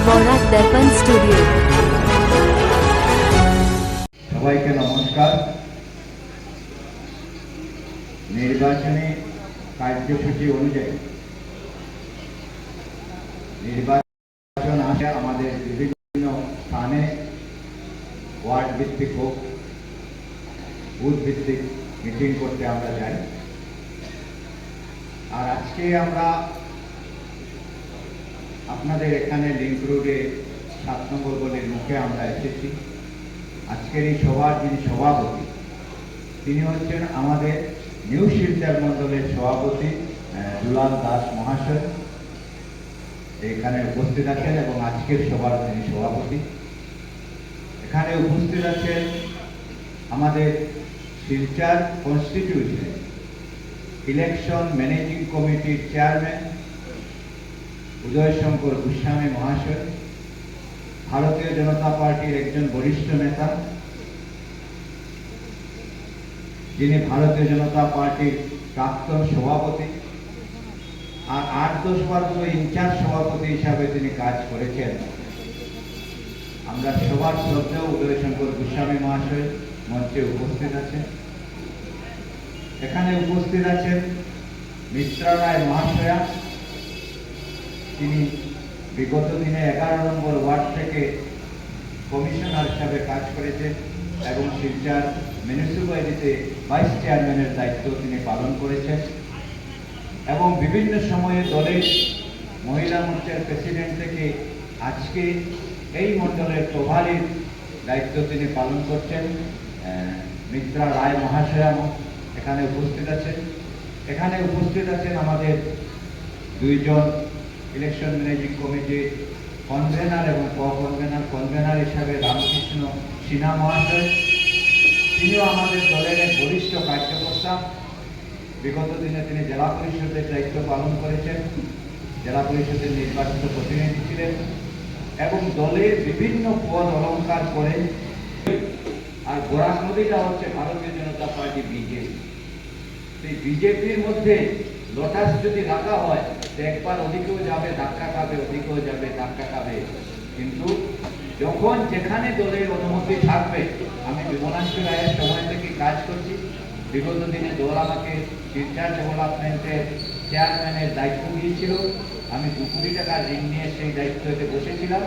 বরাক দর্পণ studio. সবাইকে নমস্কার। নির্বাচনী কার্যসূচি অনুযায়ী নির্বাচন আসে আমাদের বিভিন্ন স্থানে ওয়ার্ড ভিত্তিক হোক, বুথ ভিত্তিক মিটিং করতে আমরা যাই। আর আজকে আমরা আপনাদের এখানে লিংক রোডে 7 নম্বর গলির মুখে আমরা এসেছি। আজকের এই সভার যিনি সভাপতি, তিনি হচ্ছেন আমাদের নিউ শিলচর মণ্ডলের সভাপতি দুলাল দাস মহাশয়। এখানে উপস্থিত আছেন এবং আজকের সভার তিনি সভাপতি। এখানে উপস্থিত আছেন আমাদের শিলচর কনস্টিটিউশন ইলেকশন ম্যানেজিং কমিটির চেয়ারম্যান উদয় শঙ্কর গোস্বামী মহাশয়, ভারতীয় জনতা পার্টির একজন বরিষ্ঠ নেতা, যিনি ভারতীয় জনতা পার্টির প্রাক্তন সভাপতি আর 8-10 বার ইনচার্জ সভাপতি হিসাবে তিনি কাজ করেছেন। আমরা সবার শ্রদ্ধেয় উদয় শঙ্কর গোস্বামী মহাশয় মঞ্চে উপস্থিত আছেন। এখানে উপস্থিত আছেন মিত্রা রায় মহাশয়া। তিনি বিগত দিনে 11 নম্বর ওয়ার্ড থেকে কমিশনার হিসাবে কাজ করেছেন এবং শিলচর মিউনিসিপ্যালিটিতে ভাইস চেয়ারম্যানের দায়িত্ব তিনি পালন করেছেন এবং বিভিন্ন সময়ে দলের মহিলা মোর্চার প্রেসিডেন্ট থেকে আজকে এই মণ্ডলের প্রভারীর দায়িত্ব তিনি পালন করছেন। মিত্রা রায় মহাশয়া এখানে উপস্থিত আছেন। এখানে উপস্থিত আছেন আমাদের দুইজন ইলেকশন ম্যানেজিং কমিটির কনভেনার এবং কনভেনার হিসাবে রামকৃষ্ণ সিনহা মহাশয়, তিনিও আমাদের দলের এক বরিষ্ঠ কার্যকর্তা। বিগত দিনে তিনি জেলা পরিষদের দায়িত্ব পালন করেছেন, জেলা পরিষদের নির্বাচিত প্রতিনিধি ছিলেন এবং দলের বিভিন্ন পদ অলঙ্কার করে। আর বরাক নদীটা হচ্ছে ভারতীয় জনতা পার্টি বিজেপি। সেই বিজেপির মধ্যে লোটাস যদি রাখা হয় তো একবার ওদিকেও যাবে ধাক্কা খাবে, ওদিকেও যাবে ধাক্কা খাবে। কিন্তু যখন যেখানে দলের অনুমতি থাকবে, আমি বিমলাংশু রায়ের সময় থেকে কাজ করছি। বিগত দিনে দল আমাকে শিলচর ডেভেলপমেন্টের চেয়ারম্যানের দায়িত্ব দিয়েছিল। আমি 2 কোটি টাকা ঋণ নিয়ে সেই দায়িত্বতে বসেছিলাম।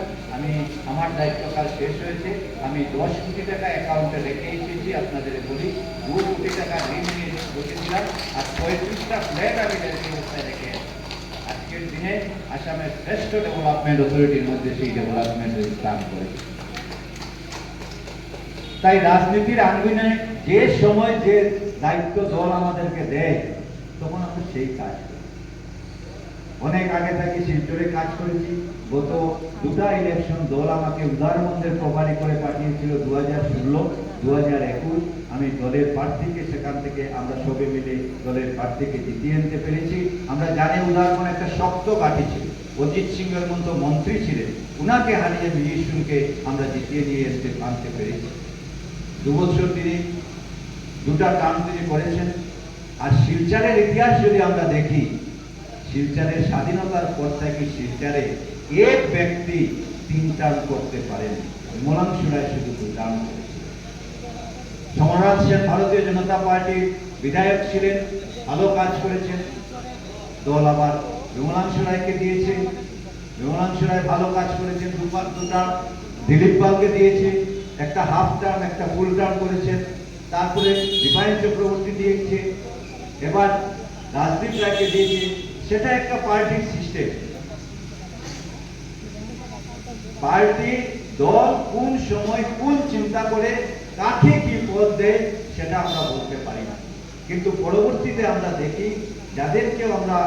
আমার দায়িত্বকাল শেষ হয়েছে। আমি 10 কোটি টাকা অ্যাকাউন্টে রেখে এসেছি। আপনাদের বলি 2 কোটি টাকা ঋণ নিয়ে বসেছিলাম আর 35টা ফ্ল্যাট আমি অবস্থায় রেখে আজকের দিনে আসামের শ্রেষ্ঠ ডেভেলপমেন্ট অথরিটির মধ্যে সেই ডেভেলপমেন্টের স্থান করেছে। তাই রাজনীতির আঙ্গিনে যে সময় যে দায়িত্ব দল আমাদেরকে দেয় তখন আমরা সেই কাজ করি। অনেক আগে থেকে শিলচরে কাজ করেছি। গত 2টা ইলেকশন দল আমাকে উদারবন্দের প্রভারী করে পাঠিয়েছিল 2016, 2021। আমি দলের প্রার্থীকে সেখান থেকে আমরা সবে মিলে দলের প্রার্থীকে জিতিয়ে আনতে পেরেছি। আমরা জানি উদারবন একটা শক্ত ঘাঁটি ছিল, অজিত সিংয়ের মতো মন্ত্রী ছিলেন, উনাকে হারিয়ে মিহিরসুনকে আমরা জিতিয়ে নিয়ে আনতে পেরেছি। 2 বছর তিনি 2টা টার্ম তিনি করেছেন। আর শিলচরের ইতিহাস যদি আমরা দেখি, শিলচরের স্বাধীনতার পর থেকে শিলচরে এক ব্যক্তি 3 টার্ম করতে পারেন। বিমলাংশু রায় শুধু 2 টার্ম করেছিলেন। সমরনাথ সেন ভারতীয় জনতা পার্টির বিধায়ক ছিলেন, ভালো কাজ করেছেন। দল আবার বিমলাংশু রায়কে দিয়েছে, বিমলাংশু রায় ভালো কাজ করেছেন। 2 টার্ম দিলীপ পালকে দিয়েছে, একটা হাফ টার্ম একটা ফুল টার্ম করেছেন। তারপরে দীপায়ন চক্রবর্তী দিয়েছে, এবার রাজদীপ রায়কে দিয়েছে। সেটা একটা পার্টির সিস্টেম। পার্টি দল কোন সময় কোন চিন্তা করে কাকে কি পদ দেয় সেটা আমরা বলতে পারি না। কিন্তু পরবর্তীতে আমরা দেখি যাদেরকেও আমরা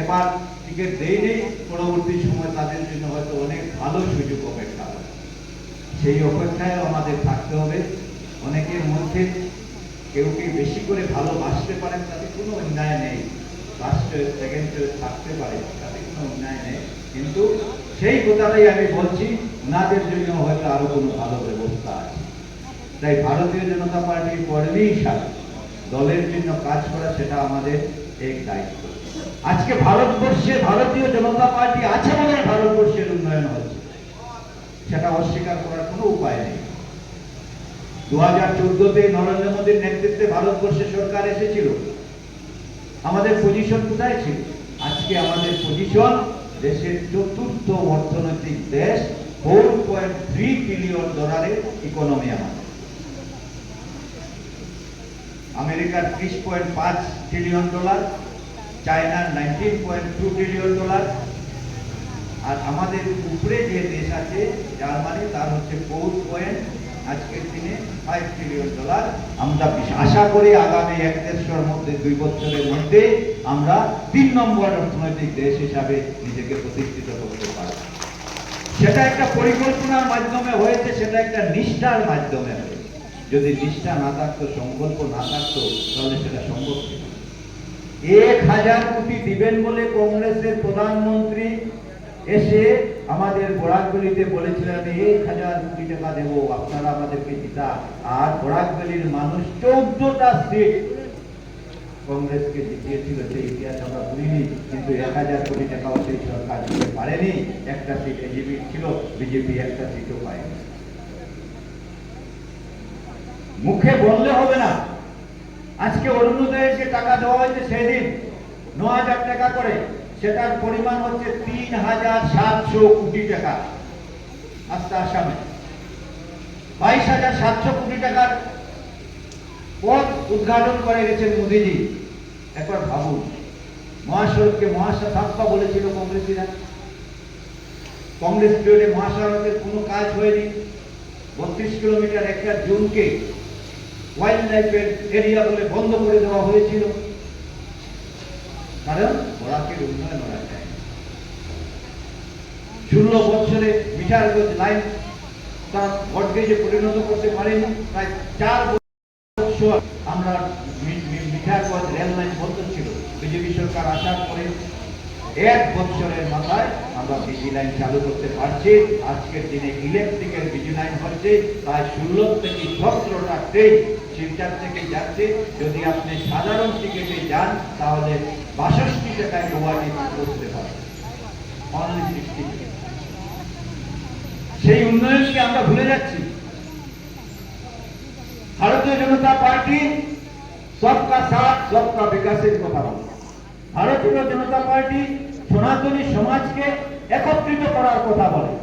এবার টিকিট দেই নেই, পরবর্তী সময় তাদের জন্য হয়তো অনেক ভালো সুযোগ অপেক্ষা হয়। সেই অপেক্ষায় আমাদের থাকতে হবে। অনেকের মধ্যে কেউ কেউ বেশি করে ভালোবাসতে পারেন, তাতে কোনো অন্যায় নেই। ফার্স্ট চয়েস সেকেন্ড চয়েস থাকতে পারে, তাতে কোনো অন্যায় নেই। কিন্তু সেই কথাটাই আমি বলছি, ওনাদের জন্য হয়তো আরো কোনো ভালো ব্যবস্থা আছে। তাই ভারতীয় জনতা পার্টির কর্মী হিসাবে দলের জন্য কাজ করা সেটা আমাদের এক দায়িত্ব। আজকে ভারতবর্ষে ভারতীয় জনতা পার্টি আছে বলে ভারতবর্ষের উন্নয়ন হচ্ছে, সেটা অস্বীকার করার কোনো উপায় নেই। 2014-তে নরেন্দ্র মোদীর নেতৃত্বে ভারতবর্ষে সরকার এসেছিল, আমাদের পজিশন কোথায় ছিল? আজকে আমাদের পজিশন দেশের চতুর্থ অর্থনৈতিক দেশ, $4.3 ট্রিলিয়ন ইকোনমি আমাদের। আমেরিকার $30.5 ট্রিলিয়ন, চায়নার $19.2 ট্রিলিয়ন, আর আমাদের উপরে যে দেশ আছে জার্মানি, তার হচ্ছে আজকের দিনে $5 ট্রিলিয়ন। আমরা আশা করি আগামী 1-1.5 মধ্যে 2 বছরের মধ্যে আমরা 3 নম্বর অর্থনৈতিক দেশ হিসাবে নিজেকে প্রতিষ্ঠিত করতে পারব। সেটা একটা পরিকল্পনার মাধ্যমে হয়েছে, সেটা একটা নিষ্ঠার মাধ্যমে হয়েছে। যদি নিষ্ঠা না থাকতো, সংকল্প না থাকতো, তাহলে সেটা সম্ভব ছিল। 1000 কোটি দিবেন বলে কংগ্রেসের প্রধানমন্ত্রী এসে আমাদের বরাকবেলিতে বলেছিলেন, 1000 কোটি টাকা দেব, আপনারা আমাদেরকে জিতা। আর বরাকবেলির মানুষ 14টা সিট কংগ্রেসকে জিতিয়েছিল, সেই ইতিহাস আমরা ভুলিনি। কিন্তু 1000 কোটি টাকাও সেই সরকার দিতে পারেনি। একটা সিট এজিপি ছিল, বিজেপি একটা সিটও পায়নি। মুখে বললে হবে না। আজকে অরুণোদয়ের যে টাকা দেওয়া হয়েছে সেদিন 9000 টাকা করে, সেটার পরিমাণ হচ্ছে 3700 কোটি টাকা। আজকে আসামে 22700 কোটি টাকার পথ উদ্ঘাটন করে গেছেন মোদীজি। একবার ভাবুন, মহাসড়ককে মহাসড়ক বলেছিল কংগ্রেসীরা। কংগ্রেস পিরিয়ডে মহাসড়কের কোনো কাজ হয়নি। 32 কিলোমিটার একটা জোনকে ওয়াইল্ড লাইফের এরিয়া বলে বন্ধ করে দেওয়া হয়েছিল, কারণ বরাকের উন্নয়ন করা যায়। 16 বছরে মিঠারগঞ্জ লাইন তার ভোটগেজে পরিণত করতে পারেনি। প্রায় 4 বছর আমরা মিঠারগঞ্জ রেল লাইন বন্ধ ছিল। বিজেপি সরকার আসার পরে 1 বছরের মাথায় আমরা বিজি লাইন চালু করতে পারছি। আজকের দিনে ইলেকট্রিকের বিজি লাইন হচ্ছে, প্রায় 16 থেকে 17টা ট্রেন শিলচর থেকে যাচ্ছে। যদি আপনি সাধারণ টিকিটে যান তাহলে 62 টাকায় গুয়াহাটি পৌঁছতে পারবেন, অনলি 60 টাকা। সেই উন্নয়নকে আমরা ভুলে যাচ্ছি। ভারতীয় জনতা পার্টি সবকা সাথ সবকা বিকাশের কথা বলে। ভারতীয় জনতা পার্টি সনাতনী সমাজকে একত্রিত করার কথা বলে।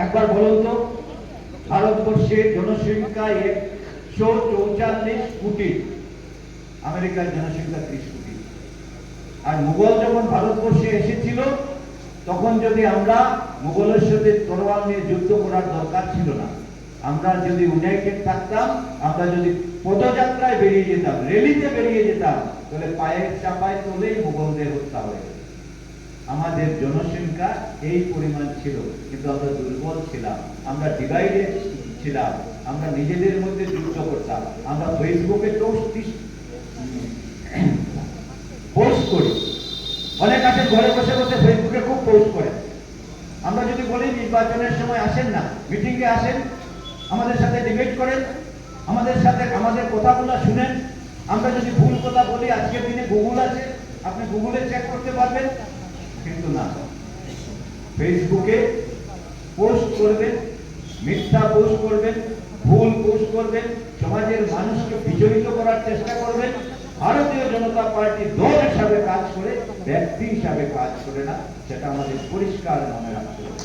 একবার বলুন তো, ভারতবর্ষের জনসংখ্যা 144 কোটি, আমেরিকার জনসংখ্যা 30 কোটি। আর মুঘল যখন ভারতবর্ষে এসেছিল, তখন যদি আমরা মুঘলের সাথে তরোয়াল নিয়ে যুদ্ধ করার দরকার ছিল না। আমরা যদি ইউনাইটেড থাকতাম, আমরা যদি পদযাত্রায় বেরিয়ে যেতাম, রেলিতে বেরিয়ে যেতাম, তাহলে পায়ের চাপায় তোলেই মুঘলদের হত্যা হয়ে যেত। আমাদের জনসংখ্যা এই পরিমাণ ছিল, কিন্তু আমরা দুর্বল ছিলাম, আমরা ডিভাইডেড ছিলাম, আমরা নিজেদের মধ্যে যুদ্ধ করতাম। আমরা ফেসবুকে পোস্ট করি, অনেক আছে ঘরে বসে বসে ফেসবুকে খুব পোস্ট করে। আমরা যদি বলি নির্বাচনের সময় আসেন না, মিটিংয়ে আসেন, আমাদের সাথে ডিবেট করেন, আমাদের সাথে আমাদের কথাগুলো শুনেন। আমরা যদি ভুল কথা বলি, আজকের দিনে গুগল আছে, আপনি গুগলে চেক করতে পারবেন। কিন্তু না, ফেসবুকে পোস্ট করবেন, মিথ্যা পোস্ট করবেন, ভুল পোস্ট করবেন, সমাজের মানুষকে বিচলিত করার চেষ্টা করবেন। ভারতীয় জনতা পার্টি দল হিসাবে কাজ করে, ব্যক্তি হিসাবে কাজ করে না, সেটা আমাদের পরিষ্কার মনে রাখতে হবে।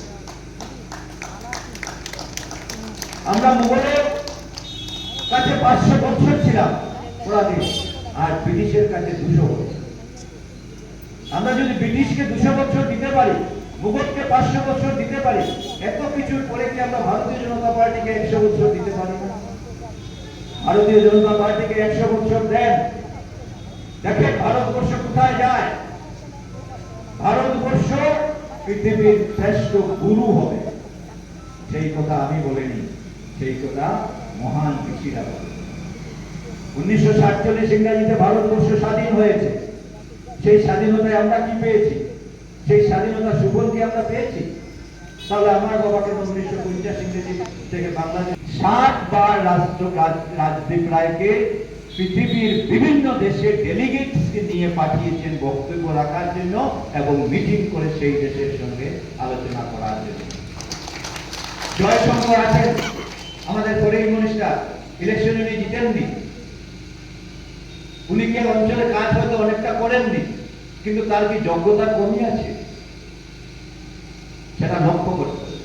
আমরা মুঘলের কাছে 500 বছর ছিলাম পরাধীন, আর ব্রিটিশের কাছে 200 বছর। আমরা যদি ব্রিটিশকে 200 বছর দিতে পারি, মুঘলকে 500 বছর দিতে পারি, এত কিছুর পরে কি আমরা ভারতীয় জনতা পার্টিকে 100 বছর দিতে পারি না? ভারতীয় জনতা পার্টিকে 100 বছর দেন, দেখেন ভারতবর্ষ কোথায় যায়। ভারতবর্ষ পৃথিবীর শ্রেষ্ঠ গুরু হবে। সেই কথা আমি বলিনি, সেই কথা মহান ঋষিরা বলে। 1947 ইংরেজিতে ভারতবর্ষ স্বাধীন হয়েছে। সেই স্বাধীনতায় আমরা কি পেয়েছি? সেই স্বাধীনতা সুফল কি আমরা পেয়েছি? তাহলে আমার বাবাকে 1950 ইংরেজি থেকে বাংলাদেশ 7 বার রাজদীপ রায়কে পৃথিবীর বিভিন্ন দেশে ডেলিগেটসকে নিয়ে পাঠিয়েছেন বক্তব্য রাখার জন্য এবং মিটিং করে সেই দেশের সঙ্গে আলোচনা করার জন্য। জয়শঙ্কর আছেন, আমাদের ফরেন মিনিস্টার, ইলেকশনে উনি জিতেননি, উনি কি অঞ্চলে কাজ হয়তো অনেকটা করেননি, কিন্তু তার কি যোগ্যতা কমই আছে সেটা লক্ষ্য করতে হবে।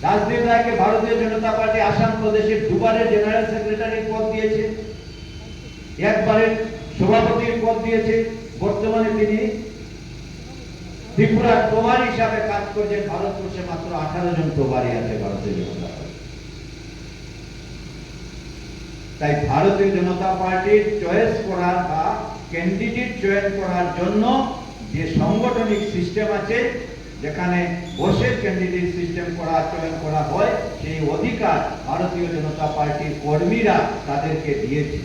রাজদীপ রায়কে ভারতীয় জনতা পার্টি আসাম প্রদেশের দুবারের জেনারেল সেক্রেটারির পদ দিয়েছে, একবারের সভাপতির পদ দিয়েছে। বর্তমানে তিনি ত্রিপুরার প্রভারী হিসাবে কাজ করছেন। ভারতবর্ষে মাত্র 18 জন প্রভারী আছে ভারতীয় জনতা পার্টি। তাই ভারতীয় জনতা পার্টির চয়েস করার বা ক্যান্ডিডেট চয়ন করার জন্য যে সাংগঠনিক সিস্টেম আছে, যেখানে বসে ক্যান্ডিডেট সিস্টেম চয়ন করা হয়, সেই অধিকার ভারতীয় জনতা পার্টির কর্মীরা তাদেরকে দিয়েছে।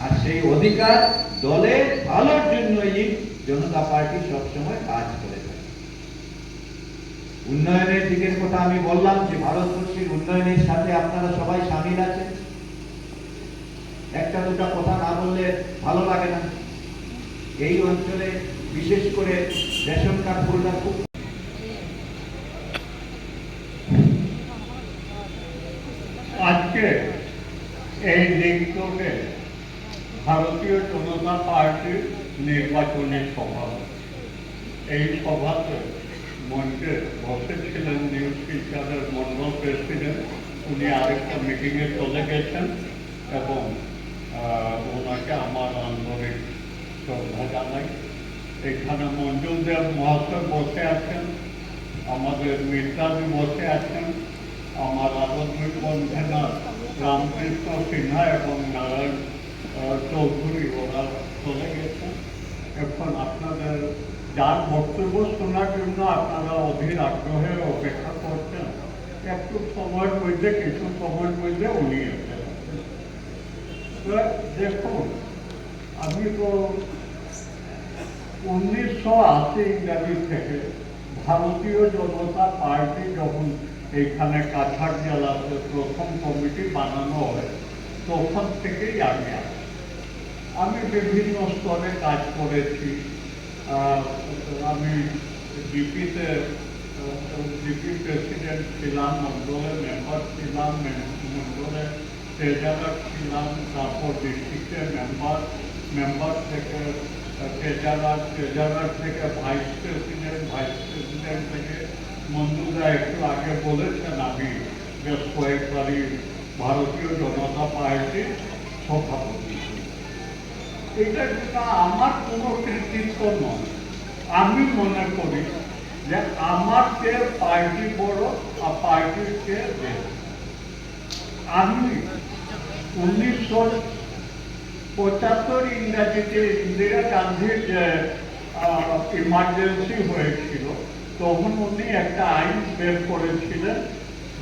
আর সেই অধিকার দলের ভালোর জন্যই জনতা পার্টি সবসময় কাজ করে থাকে। উন্নয়নের দিকের কথা আমি বললাম যে ভারতবর্ষের উন্নয়নের সাথে আপনারা সবাই সামিল আছেন। একটা দুটা কথা না বললে ভালো লাগে না। এই অঞ্চলে বিশেষ করে রেশন কার্ড হোল্ডার খুব আজকে এই লিঙ্কটে ভারতীয় জনতা পার্টির নির্বাচনী সভা। এই সভাতে মঞ্চে বসেছিলেন নিউজ ফিচারের মন্ডল প্রেসিডেন্ট, উনি আরেকটা মিটিংয়ে চলে গেছেন এবং ওনাকে আমার আন্তরিক শ্রদ্ধা জানাই। এখানে মঞ্জুল দেব মহাশয় বসে আছেন, আমাদের মিত্রাদি বসে আছেন, আমার আরো দুই কনভেনার রামকৃষ্ণ সিনহা এবং নারায়ণ চৌধুরী, ওরা চলে গেছেন। এখন আপনাদের যার বক্তব্য শোনার জন্য আপনারা অধীর আগ্রহে অপেক্ষা করছেন, একটু সময়ের মধ্যে কিছু সময়ের মধ্যে উনি এসে দেখুন, আমি তো 1980 ইংরাজি থেকে ভারতীয় জনতা পার্টি যখন এইখানে কাছাড় জেলাতে প্রথম কমিটি বানানো হয় তখন থেকেই আমি বিভিন্ন স্তরে কাজ করেছি। আমি জিপি প্রেসিডেন্ট ছিলাম, মন্ডলের মেম্বার ছিলাম, মন্ডলের ট্রেজারার ছিলাম, তারপর ডিস্ট্রিক্টের মেম্বার থেকে ট্রেজারার থেকে ভাইস প্রেসিডেন্ট থেকে মঞ্জুদা একটু আগে বলেছেন আমি বেশ কয়েকবারই ভারতীয় জনতা পার্টির সভাপতি। এটা যেটা আমার কোনো কৃতিত্ব নয়। আমি মনে করি যে আমার চেয়ে পার্টি বড় আর পার্টির চেয়ে বেশি। আমি 1975 ইংরাজিতে ইন্দিরা গান্ধীর যে ইমার্জেন্সি হয়েছিল তখন উনি একটা আইন বের করেছিলেন,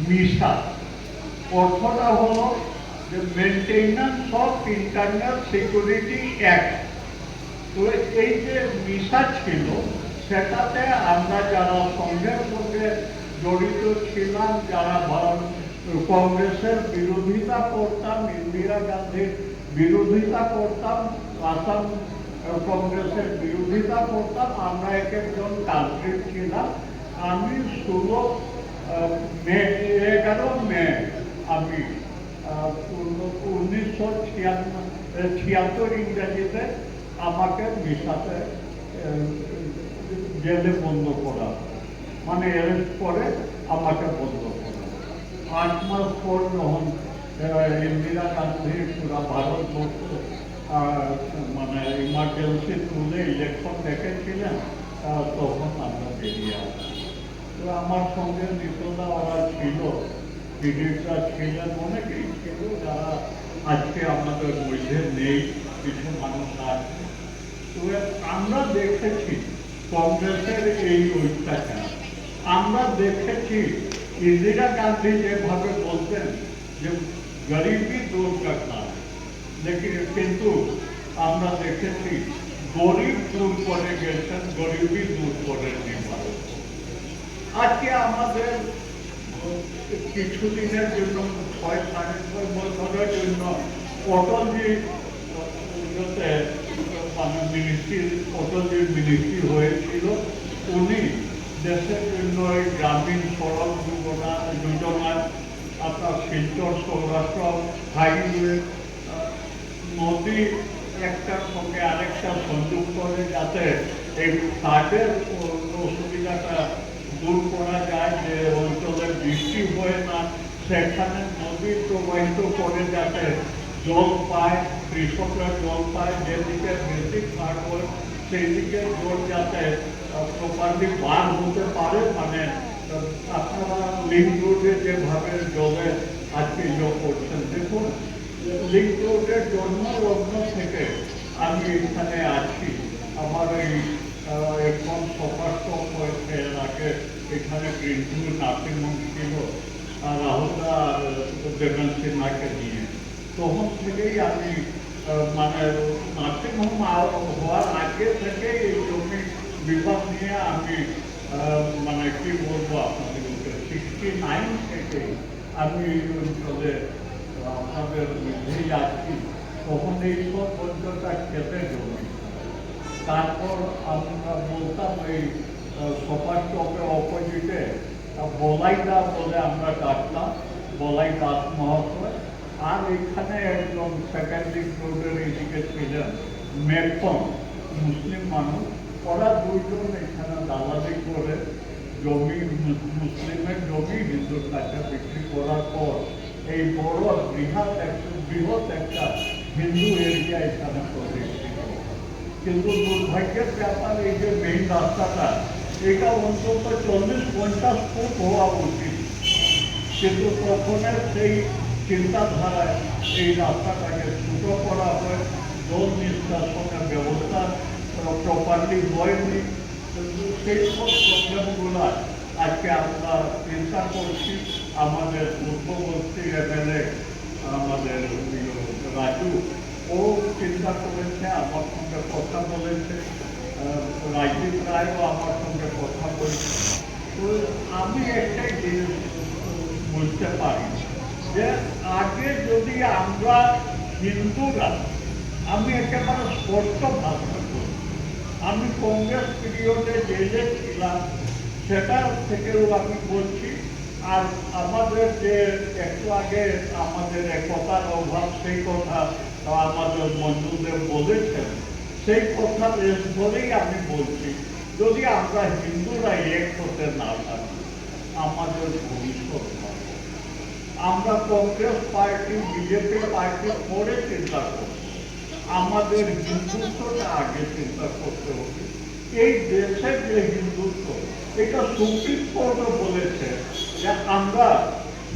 মিসা। অর্থটা হলো যে maintenance of internal security act. তো এই যে মিসা ছিল সেটাতে আমরা যারা সংঘের মধ্যে জড়িত ছিলাম, যারা কংগ্রেসের বিরোধিতা করতাম, ইন্দিরা গান্ধীর বিরোধিতা করতাম, আসাম কংগ্রেসের বিরোধিতা করতাম, আমরা এক একজন কালপ্রিট ছিলাম। আমি 11 মে আমি 1976 ইংরেজিতে আমাকে মিসাতে জেলে বন্ধ করা, মানে অ্যারেস্ট করে আমাকে বন্ধ করা। 8 মাস পর যখন ইন্দিরা গান্ধী পুরা ভারতবর্ষ মানে ইমার্জেন্সি তুলে ইলেকশন দেখেছিলেন, তখন আমরা বেরিয়ে আসি। তো আমার সঙ্গে নিতদা ওরা ছিল, দিদিরা ছিলেন, অনেকেই ছিল যারা আজকে আমাদের মধ্যে নেই, কিছু মানুষ আছে। তো আমরা দেখেছি কংগ্রেসের এই অত্যাচার, আমরা দেখেছি ইন্দিরা গান্ধী যেভাবে বলতেন যে গরিবই দূর করনা, কিন্তু আমরা দেখেছি গরিব দূর করে গেছেন, গরিবই দূর করেননি ভারত। আজকে আমাদের কিছুদিনের জন্য 6-6.5 বছরের জন্য অটলজি মানে মিনিস্ট্রি, অটলজির মিনিস্ট্রি হয়েছিল, উনি দেশের জন্য এই গ্রামীণ সড়ক যোজনা, আপনার শিলচর সৌরাষ্ট্র হাইওয়ে, নদী একটার সঙ্গে আরেকটা সংযোগ করে যাতে এই ফ্লাডের অসুবিধাটা দূর করা যায়, যে অঞ্চলে বৃষ্টি হয় না সেখানে নদী প্রবাহিত করে যাতে জল পায়, কৃষকরা জল পায়, যেদিকে বেশি ফ্লাড হয় সেই দিকে জল যাতে প্রপারলি বার হতে পারে। মানে আপনারা লিঙ্ক রোডে যেভাবে জলে আজকে ইয়ে করছেন, দেখুন লিঙ্ক রোডের জন্য লগ্ন থেকে আমি এখানে আছি। আমার এই এখন সকাল হয়েছে, এর আগে এখানে গ্রিনভিউ নার্সিংহোম ছিল রাহুলদা দেবেন সিনহাকে নিয়ে, তখন থেকেই আমি মানে নার্সিংহোম হওয়ার আগে থেকে এই জমি বিভাগ নিয়ে আমি মানে কি বলবো আপনাদেরকে 69 থেকে আমি এই অঞ্চলে আপনাদের মধ্যেই আছি। তখন এই সব অঞ্চলটা খেতে জমি, তারপর আমরা বলতাম এই সপার চকের অপোজিটে বলাইদা বলে আমরা ডাকতাম, বলাই দাস মহাশয়। আর এখানে একজন সেকেন্ডারি রোডের এদিকে ছিলেন মেকন, মুসলিম মানুষ, ওরা দুইজন এখানে দালালি করে জমি, মুসলিমের জমি হিন্দুর কাছে বিক্রি করার পর এই বড় বৃহৎ একটা হিন্দু এরিয়া এখানে প্রতিষ্ঠিত। কিন্তু দুর্ভাগ্যের ব্যাপার, এই যে মেইন রাস্তাটা এটা অন্তত 40-50 ফুট হওয়া উচিত, কিন্তু তখনের সেই চিন্তাধারায় এই রাস্তাটাকে ছোট করা হয়, জল নিষ্কাশনের ব্যবস্থা প্রপারলি হয়নি। কিন্তু সেই সব প্রবলেমগুলো আজকে আমরা চিন্তা করছি। আমাদের পূর্ববর্তী এমএলএ আমাদের রাজু, ও চিন্তা করেছে, আমার সঙ্গে কথা বলেছে, রাজীব রায়ও আমার সঙ্গে কথা বলছে। তো আমি একটাই জিনিস বুঝতে পারি যে আগে যদি আমরা হিন্দুরা, আমি একেবারে স্পষ্ট ভাষা করি, আমি কংগ্রেস পিরিয়ডে জেলে ছিলাম সেটা থেকেও আমি বলছি। আর আমাদের যে একটু আগে আমাদের একতার অভাব, সেই কথা আমাদের বন্ধুদের বলেছেন, সেই কথা রেস ধরেই আমি বলছি, যদি আমরা হিন্দুরা এক হতে না পারি আমাদের ভবিষ্যৎ হবে। আমরা কংগ্রেস পার্টি, বিজেপি পার্টি পরে চিন্তা করছি, আমাদের হিন্দুত্বটা আগে চিন্তা করতে হবে। এই দেশের যে হিন্দুত্ব, এটা সুপ্রিম কোর্টও বলেছে যে আমরা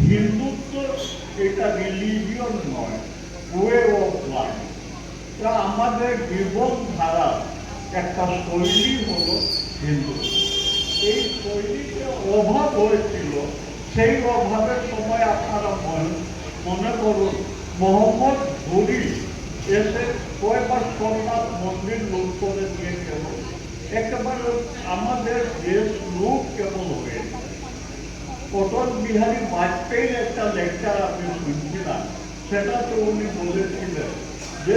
হিন্দুত্ব এটা রিলিজিয়ন নয়, ওয়ে অফ লাইফ। তা আমাদের জীবন ধারা একটা শৈলী হলো হিন্দু। এই শৈলীতে অভাব হয়েছিল, সেই অভাবের সময় আপনারা মনে করুন মোহাম্মদ ঘুরি এসে কয়েকবার সোমনাথ মন্দির লুট করে দিয়ে গেল, একেবারে আমাদের দেশ লুট কেমন হয়েছে। অটল বিহারী বাজপেয়ীর একটা লেকচার আমি শুনছিলাম, সেটাতে উনি বলেছিলেন যে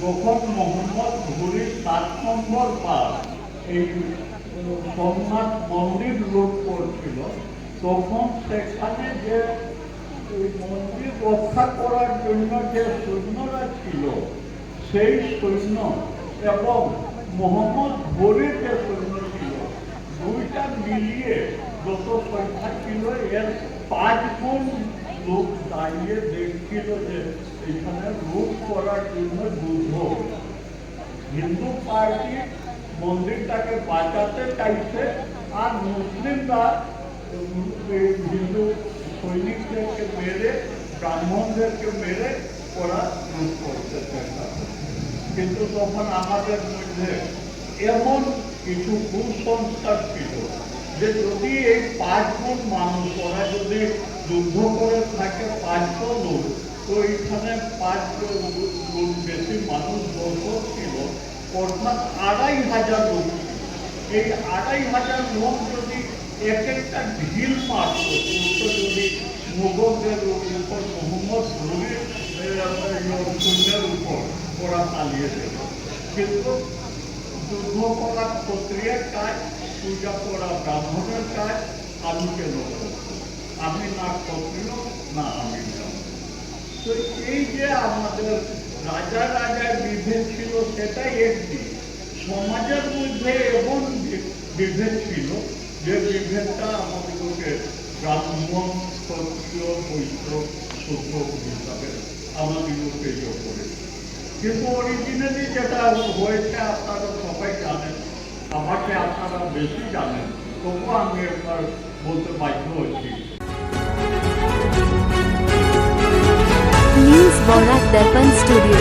যখন মোহাম্মদ ঘুরি 7 নম্বর বার এই সোমনাথ মন্দির লুট করছিল, তখন সেখানে যে এই মন্দির রক্ষা করার জন্য যে সৈন্যরা ছিল, সেই সৈন্য এবং মোহাম্মদ ঘুরির যে সৈন্য ছিল, দুইটা মিলিয়ে যত সংখ্যা ছিল এর 5 গুণ লোক দাঁড়িয়ে দেখছিল যে এখানে লুট করার জন্য যুদ্ধ। হিন্দু পার্টি মন্দিরটাকে বাঁচাতে চাইছে, আর মুসলিমরা হিন্দু সৈনিকদেরকে মেরে, ব্রাহ্মণদেরকে মেরে ওরা লুট করতে চেষ্টা করে। কিন্তু তখন আমাদের মধ্যে এমন কিছু কুসংস্কার ছিল যে যদি এই 5 গুণ মানুষ, ওরা যদি যুদ্ধ করে থাকে 500 লোক, তো এইখানে 5 গুণ বেশি মানুষ দর্শক ছিল, অর্থাৎ 2500 লোক ছিল। এই 2500 লোক যদি এক একটা ঢিল মারত, যদি মুঘলদের উপর মোহাম্মদ ঘুরির শূন্যের উপর ওরা চালিয়ে দেবে। কিন্তু যুদ্ধ করা ক্ষত্রিয়ের কাজ, পূজা করা ব্রাহ্মণের কাজ, আমি কেন করব? আমি না ক্ষত্রিয় না আমি ব্রাহ্মণ। তো এই যে আমাদের রাজা রাজার বিভেদ ছিল সেটাই একটি, সমাজের মধ্যে এমন বিভেদ ছিল যে বিভেদটা আমাদেরকে ব্রাহ্মণ ক্ষত্রিয় বৈশ্য শূদ্র হিসাবে আমাদেরকে ইয়ে করে। কিন্তু অরিজিনালি যেটা হয়েছে আপনারা সবাই জানেন, আমাকে আপনারা বেশি জানেন, তবুও আমি একবার বলতে বাধ্য হচ্ছি। News Borak Darpan Studio